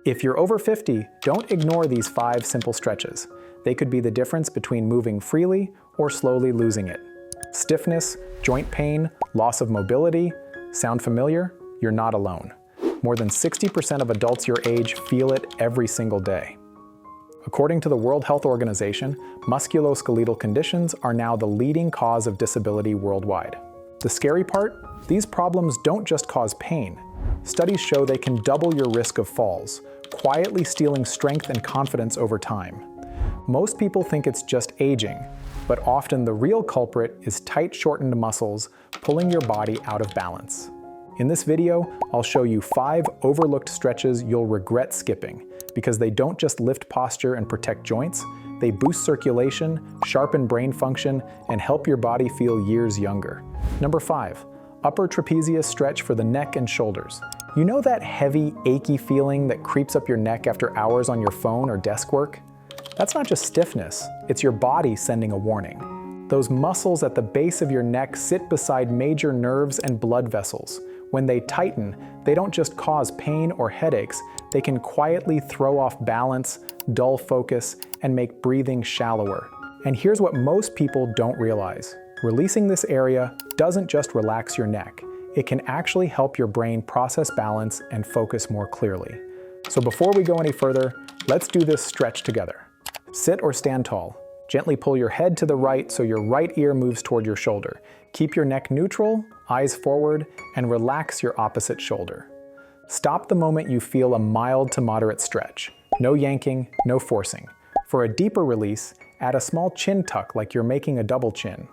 If you're over 50, don't ignore these 5 simple stretches. They could be the difference between moving freely or slowly losing it. Stiffness, joint pain, loss of mobility. Sound familiar? You're not alone. More than 60% of adults your age feel it every single day. According to the World Health Organization, musculoskeletal conditions are now the leading cause of disability worldwide. The scary part? These problems don't just cause pain. Studies show they can double your risk of falls, quietly stealing strength and confidence over time. Most people think it's just aging, but often the real culprit is tight, shortened muscles pulling your body out of balance. In this video, I'll show you 5 overlooked stretches you'll regret skipping, because they don't just lift posture and protect joints, they boost circulation, sharpen brain function, and help your body feel years younger. Number 5, upper trapezius stretch for the neck and shoulders. You know that heavy, achy feeling that creeps up your neck after hours on your phone or desk work? That's not just stiffness, it's your body sending a warning. Those muscles at the base of your neck sit beside major nerves and blood vessels. When they tighten, they don't just cause pain or headaches, they can quietly throw off balance, dull focus, and make breathing shallower. And here's what most people don't realize. Releasing this area doesn't just relax your neck, it can actually help your brain process balance and focus more clearly. So before we go any further, let's do this stretch together. Sit or stand tall. Gently pull your head to the right so your right ear moves toward your shoulder. Keep your neck neutral, eyes forward, and relax your opposite shoulder. Stop the moment you feel a mild to moderate stretch. No yanking, no forcing. For a deeper release, add a small chin tuck like you're making a double chin.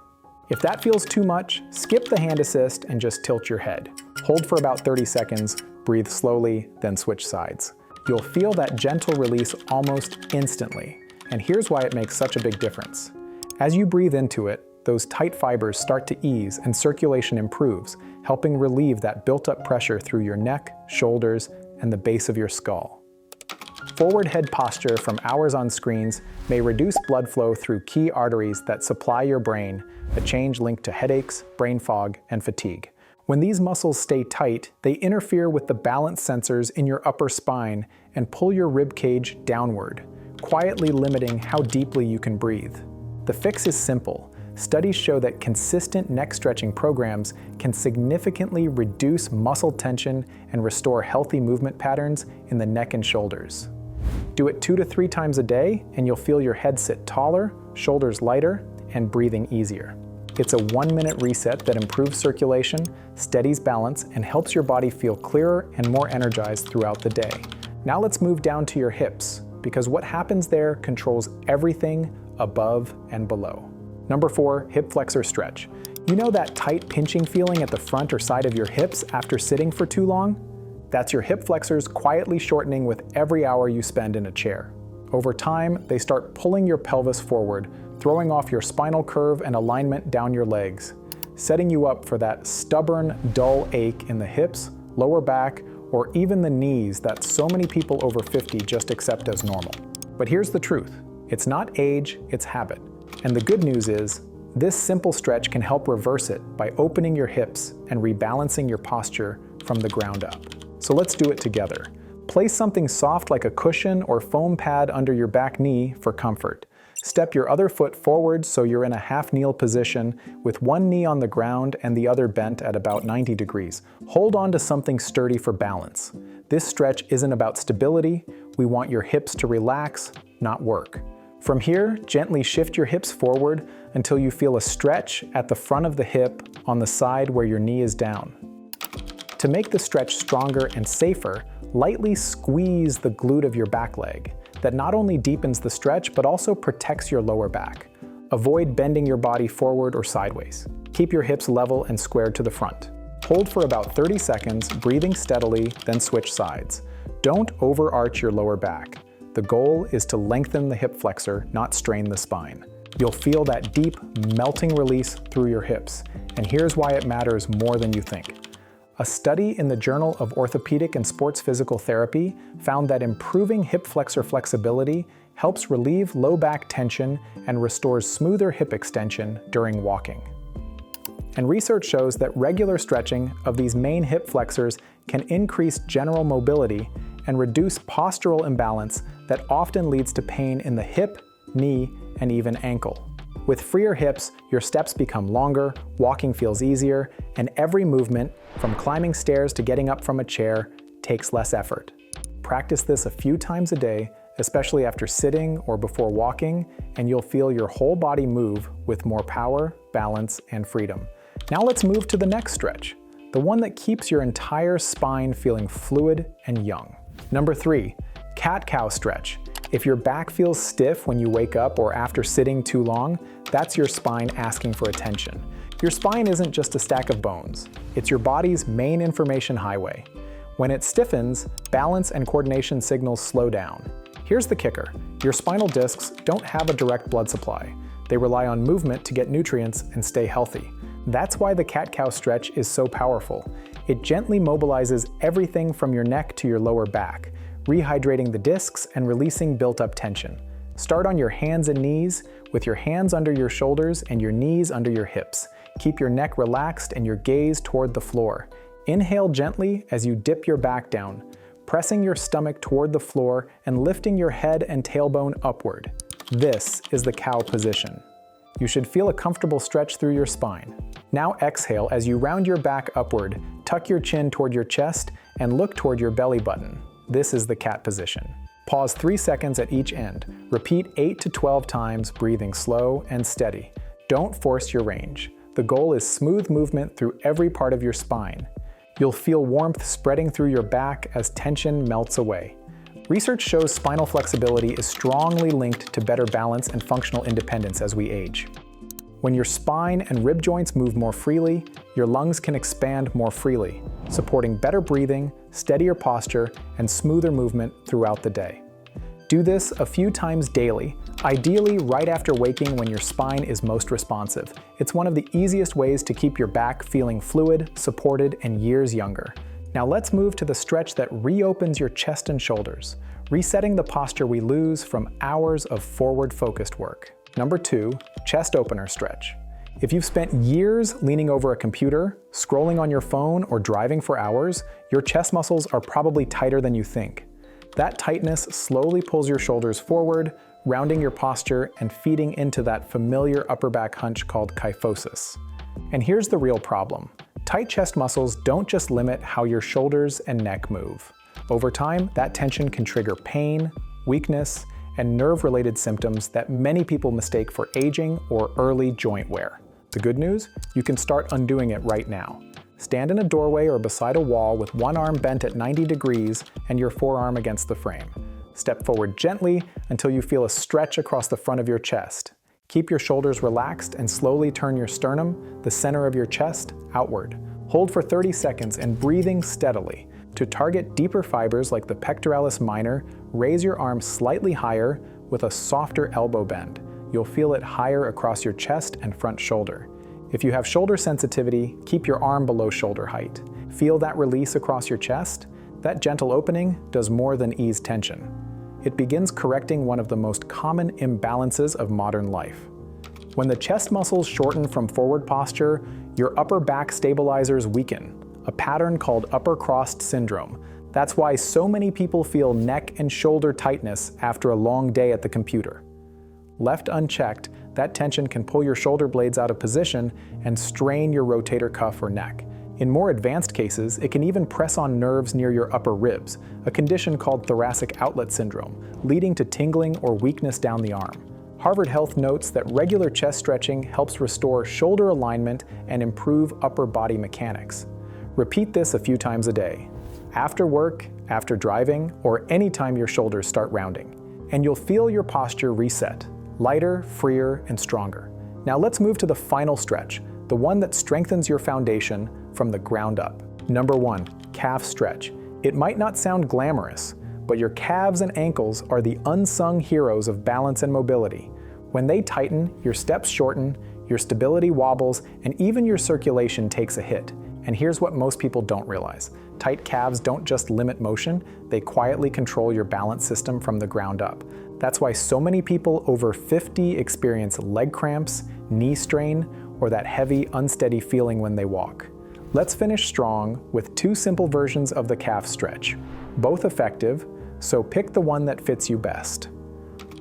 If that feels too much, skip the hand assist and just tilt your head. Hold for about 30 seconds, breathe slowly, then switch sides. You'll feel that gentle release almost instantly. And here's why it makes such a big difference. As you breathe into it, those tight fibers start to ease and circulation improves, helping relieve that built-up pressure through your neck, shoulders, and the base of your skull. Forward head posture from hours on screens may reduce blood flow through key arteries that supply your brain, a change linked to headaches, brain fog, and fatigue. When these muscles stay tight, they interfere with the balance sensors in your upper spine and pull your rib cage downward, quietly limiting how deeply you can breathe. The fix is simple. Studies show that consistent neck stretching programs can significantly reduce muscle tension and restore healthy movement patterns in the neck and shoulders. Do it 2 to 3 times a day and you'll feel your head sit taller, shoulders lighter, and breathing easier. It's a 1-minute reset that improves circulation, steadies balance, and helps your body feel clearer and more energized throughout the day. Now let's move down to your hips, because what happens there controls everything above and below. Number 4, hip flexor stretch. You know that tight pinching feeling at the front or side of your hips after sitting for too long? That's your hip flexors quietly shortening with every hour you spend in a chair. Over time, they start pulling your pelvis forward, throwing off your spinal curve and alignment down your legs, setting you up for that stubborn, dull ache in the hips, lower back, or even the knees that so many people over 50 just accept as normal. But here's the truth. It's not age, it's habit. And the good news is, this simple stretch can help reverse it by opening your hips and rebalancing your posture from the ground up. So let's do it together. Place something soft like a cushion or foam pad under your back knee for comfort. Step your other foot forward so you're in a half-kneel position with one knee on the ground and the other bent at about 90 degrees. Hold on to something sturdy for balance. This stretch isn't about stability. We want your hips to relax, not work. From here, gently shift your hips forward until you feel a stretch at the front of the hip on the side where your knee is down. To make the stretch stronger and safer, lightly squeeze the glute of your back leg. That not only deepens the stretch, but also protects your lower back. Avoid bending your body forward or sideways. Keep your hips level and squared to the front. Hold for about 30 seconds, breathing steadily, then switch sides. Don't overarch your lower back. The goal is to lengthen the hip flexor, not strain the spine. You'll feel that deep, melting release through your hips. And here's why it matters more than you think. A study in the Journal of Orthopedic and Sports Physical Therapy found that improving hip flexor flexibility helps relieve low back tension and restores smoother hip extension during walking. And research shows that regular stretching of these main hip flexors can increase general mobility and reduce postural imbalance that often leads to pain in the hip, knee, and even ankle. With freer hips, your steps become longer, walking feels easier, and every movement, from climbing stairs to getting up from a chair, takes less effort. Practice this a few times a day, especially after sitting or before walking, and you'll feel your whole body move with more power, balance, and freedom. Now let's move to the next stretch, the one that keeps your entire spine feeling fluid and young. Number 3, cat-cow stretch. If your back feels stiff when you wake up or after sitting too long, that's your spine asking for attention. Your spine isn't just a stack of bones. It's your body's main information highway. When it stiffens, balance and coordination signals slow down. Here's the kicker. Your spinal discs don't have a direct blood supply. They rely on movement to get nutrients and stay healthy. That's why the cat-cow stretch is so powerful. It gently mobilizes everything from your neck to your lower back, rehydrating the discs and releasing built-up tension. Start on your hands and knees, with your hands under your shoulders and your knees under your hips. Keep your neck relaxed and your gaze toward the floor. Inhale gently as you dip your back down, pressing your stomach toward the floor and lifting your head and tailbone upward. This is the cow position. You should feel a comfortable stretch through your spine. Now exhale as you round your back upward, tuck your chin toward your chest, and look toward your belly button. This is the cat position. Pause 3 seconds at each end. Repeat 8 to 12 times, breathing slow and steady. Don't force your range. The goal is smooth movement through every part of your spine. You'll feel warmth spreading through your back as tension melts away. Research shows spinal flexibility is strongly linked to better balance and functional independence as we age. When your spine and rib joints move more freely, your lungs can expand more freely, supporting better breathing, steadier posture, and smoother movement throughout the day. Do this a few times daily, ideally right after waking when your spine is most responsive. It's one of the easiest ways to keep your back feeling fluid, supported, and years younger. Now let's move to the stretch that reopens your chest and shoulders, resetting the posture we lose from hours of forward-focused work. Number 2, chest opener stretch. If you've spent years leaning over a computer, scrolling on your phone, or driving for hours, your chest muscles are probably tighter than you think. That tightness slowly pulls your shoulders forward, rounding your posture and feeding into that familiar upper back hunch called kyphosis. And here's the real problem. Tight chest muscles don't just limit how your shoulders and neck move. Over time, that tension can trigger pain, weakness, and nerve-related symptoms that many people mistake for aging or early joint wear. The good news? You can start undoing it right now. Stand in a doorway or beside a wall with one arm bent at 90 degrees and your forearm against the frame. Step forward gently until you feel a stretch across the front of your chest. Keep your shoulders relaxed and slowly turn your sternum, the center of your chest, outward. Hold for 30 seconds and breathing steadily. To target deeper fibers like the pectoralis minor, raise your arm slightly higher with a softer elbow bend. You'll feel it higher across your chest and front shoulder. If you have shoulder sensitivity, keep your arm below shoulder height. Feel that release across your chest? That gentle opening does more than ease tension. It begins correcting one of the most common imbalances of modern life. When the chest muscles shorten from forward posture, your upper back stabilizers weaken, a pattern called upper crossed syndrome. That's why so many people feel neck and shoulder tightness after a long day at the computer. Left unchecked, that tension can pull your shoulder blades out of position and strain your rotator cuff or neck. In more advanced cases, it can even press on nerves near your upper ribs, a condition called thoracic outlet syndrome, leading to tingling or weakness down the arm. Harvard Health notes that regular chest stretching helps restore shoulder alignment and improve upper body mechanics. Repeat this a few times a day, after work, after driving, or anytime your shoulders start rounding, and you'll feel your posture reset, lighter, freer, and stronger. Now let's move to the final stretch, the one that strengthens your foundation from the ground up. Number 1, calf stretch. It might not sound glamorous, but your calves and ankles are the unsung heroes of balance and mobility. When they tighten, your steps shorten, your stability wobbles, and even your circulation takes a hit. And here's what most people don't realize. Tight calves don't just limit motion, they quietly control your balance system from the ground up. That's why so many people over 50 experience leg cramps, knee strain, or that heavy, unsteady feeling when they walk. Let's finish strong with 2 simple versions of the calf stretch. Both effective, so pick the one that fits you best.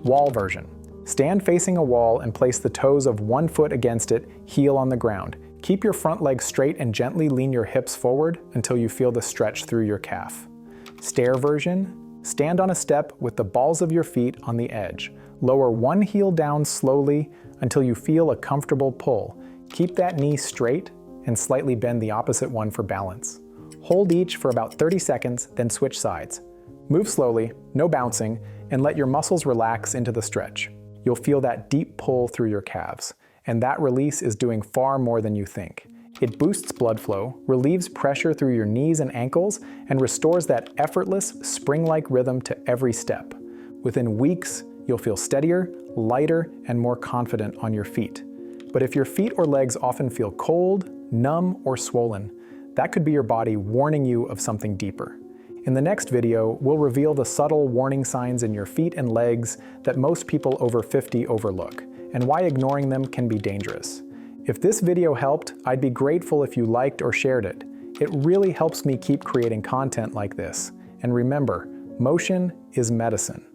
Wall version. Stand facing a wall and place the toes of one foot against it, heel on the ground. Keep your front leg straight and gently lean your hips forward until you feel the stretch through your calf. Stair version. Stand on a step with the balls of your feet on the edge. Lower one heel down slowly until you feel a comfortable pull. Keep that knee straight and slightly bend the opposite one for balance. Hold each for about 30 seconds, then switch sides. Move slowly, no bouncing, and let your muscles relax into the stretch. You'll feel that deep pull through your calves, and that release is doing far more than you think. It boosts blood flow, relieves pressure through your knees and ankles, and restores that effortless, spring-like rhythm to every step. Within weeks, you'll feel steadier, lighter, and more confident on your feet. But if your feet or legs often feel cold, numb, or swollen, that could be your body warning you of something deeper. In the next video, we'll reveal the subtle warning signs in your feet and legs that most people over 50 overlook, and why ignoring them can be dangerous. If this video helped, I'd be grateful if you liked or shared it. It really helps me keep creating content like this. And remember, motion is medicine.